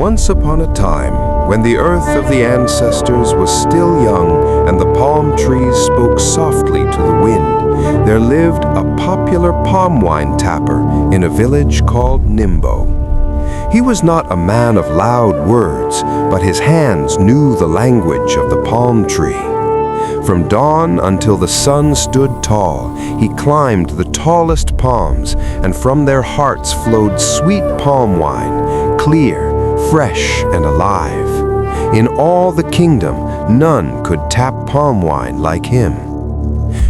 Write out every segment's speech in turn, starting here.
Once upon a time, when the earth of the ancestors was still young and the palm trees spoke softly to the wind, there lived a popular palm wine tapper in a village called Nimbo. He was not a man of loud words, but his hands knew the language of the palm tree. From dawn until the sun stood tall, he climbed the tallest palms, and from their hearts flowed sweet palm wine, clear, fresh, and alive. In all the kingdom, none could tap palm wine like him.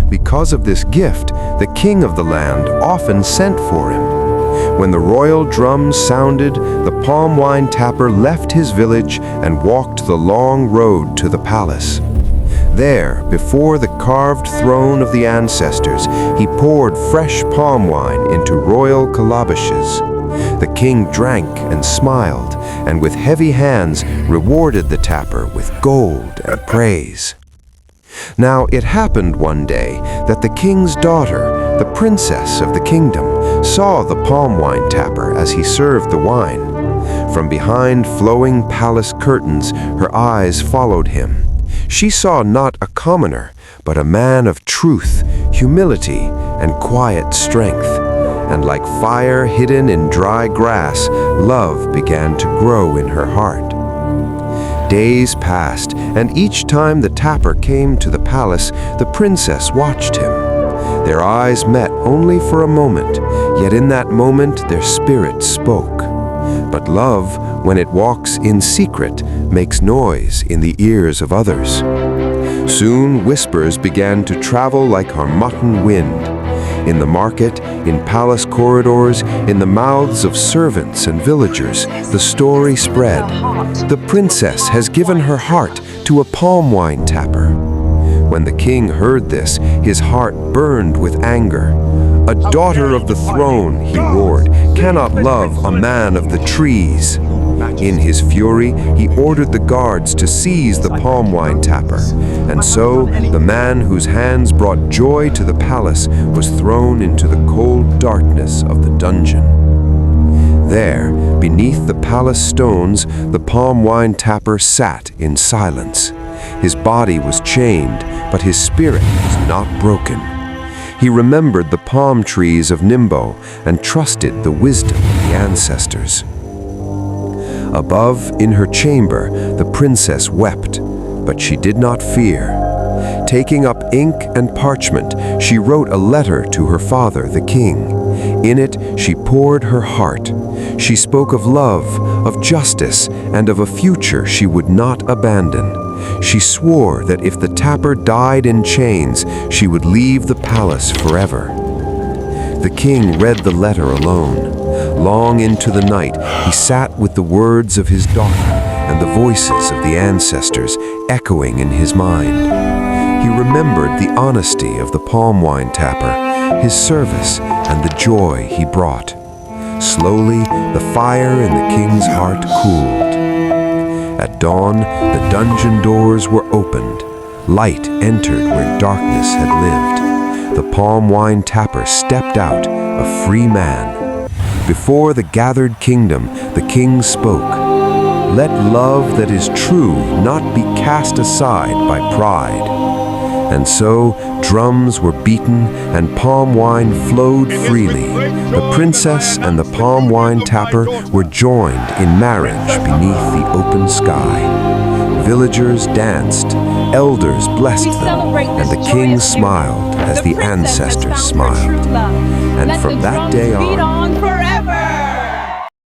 Because of this gift, the king of the land often sent for him. When the royal drums sounded, the palm wine tapper left his village and walked the long road to the palace. There, before the carved throne of the ancestors, he poured fresh palm wine into royal calabashes. The king drank and smiled, and with heavy hands rewarded the tapper with gold and praise. Now it happened one day that the king's daughter, the princess of the kingdom, saw the palm wine tapper as he served the wine. From behind flowing palace curtains, her eyes followed him. She saw not a commoner, but a man of truth, humility, and quiet strength. And like fire hidden in dry grass, love began to grow in her heart. Days passed, and each time the tapper came to the palace, the princess watched him. Their eyes met only for a moment, yet in that moment their spirits spoke. But love, when it walks in secret, makes noise in the ears of others. Soon whispers began to travel like harmattan wind. In the market, in palace corridors, in the mouths of servants and villagers, the story spread. The princess has given her heart to a palm wine tapper. When the king heard this, his heart burned with anger. "A daughter of the throne," he roared, "cannot love a man of the trees." In his fury, he ordered the guards to seize the palm wine tapper. And so, the man whose hands brought joy to the palace was thrown into the cold darkness of the dungeon. There, beneath the palace stones, the palm wine tapper sat in silence. His body was chained, but his spirit was not broken. He remembered the palm trees of Nimbo and trusted the wisdom of the ancestors. Above, in her chamber, the princess wept, but she did not fear. Taking up ink and parchment, she wrote a letter to her father, the king. In it, she poured her heart. She spoke of love, of justice, and of a future she would not abandon. She swore that if the tapper died in chains, she would leave the palace forever. The king read the letter alone. Long into the night, he sat with the words of his daughter and the voices of the ancestors echoing in his mind. He remembered the honesty of the palm wine tapper, his service, and the joy he brought. Slowly, the fire in the king's heart cooled. At dawn, the dungeon doors were opened. Light entered where darkness had lived. The palm wine tapper stepped out, a free man. Before the gathered kingdom, the king spoke. "Let love that is true not be cast aside by pride." And so, drums were beaten and palm wine flowed freely. The princess and the palm wine tapper were joined in marriage beneath the open sky. Villagers danced, elders blessed them, and the king smiled as the ancestors smiled. And from that day on,